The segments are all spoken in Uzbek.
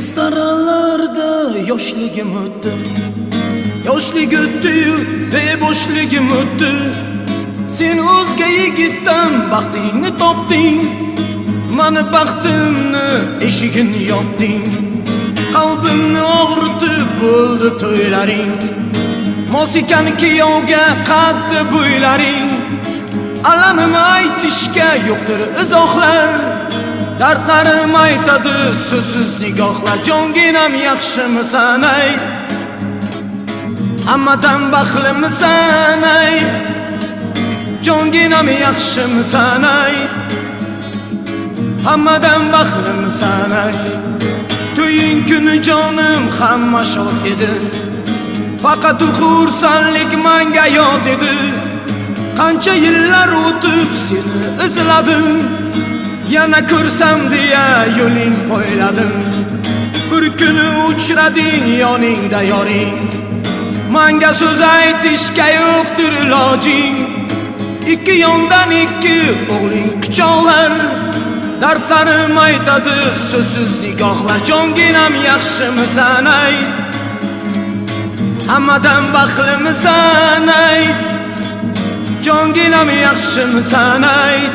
Restoranlarda yoshligim o'tdi, yoshlik o'tdi-yu beboshligim o'tdi. Sen o'zga yigitdan baxtingni topding, mani baxtimni eshigini yopding. Qalbimni og'ritib bo'ldi to'ylaring, mosikani kiyovga qaddi bo'ylaring. Alamimni aytishga yo'qdir izohlar, dardlarim aytadi so'zsiz nigohlar. Jonginam yaxshimisan ayt, hammadan baxtlimisan ayt. Jonginam yaxshimisan ayt, hammadan baxtlimisan ayt. To'ying kuni jonim hamma shod edi, faqat xursandlik menga yod edi. Qancha yillar o'tib seni izladim, yana ko'rsam deya yo'ling poyladim. Bir kuni uchrading yoningda yoring, menga so'z aytishga yo'qdir ilojing. Ikki yondan ikki o'g'ling quchoqlar, dardlarim aytadi so'zsiz nigohlar. Jonginam yaxshimisan ayt, hammadan baxtlimisan ayt. Jonginam yaxshimisan ayt,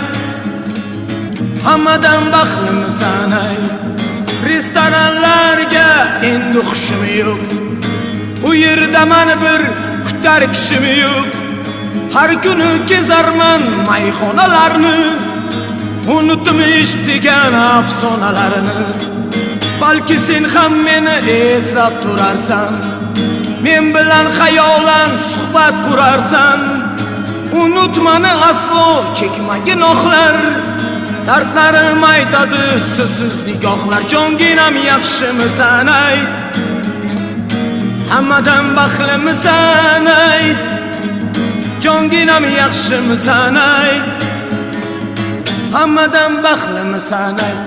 hammadan baxtlimisan ayt. Restoranlarga endi hushim yo'q, u yerda mani bir kutar kishim yo'q. Har kuni kezarman mayxonalarni, unutdim ishq degan afsonalarini. Balki sen ham meni eslab turarsan, men bilan xayolan suhbat qurarsan. Unutmani aslo chekmagin oxlar, dardlarim aytadi so'zsiz nigohlar. Jonginam yaxshimisan ayt, hammadan baxtlimisan ayt. Jonginam yaxshimisan ayt, hammadan baxtlimisan ayt.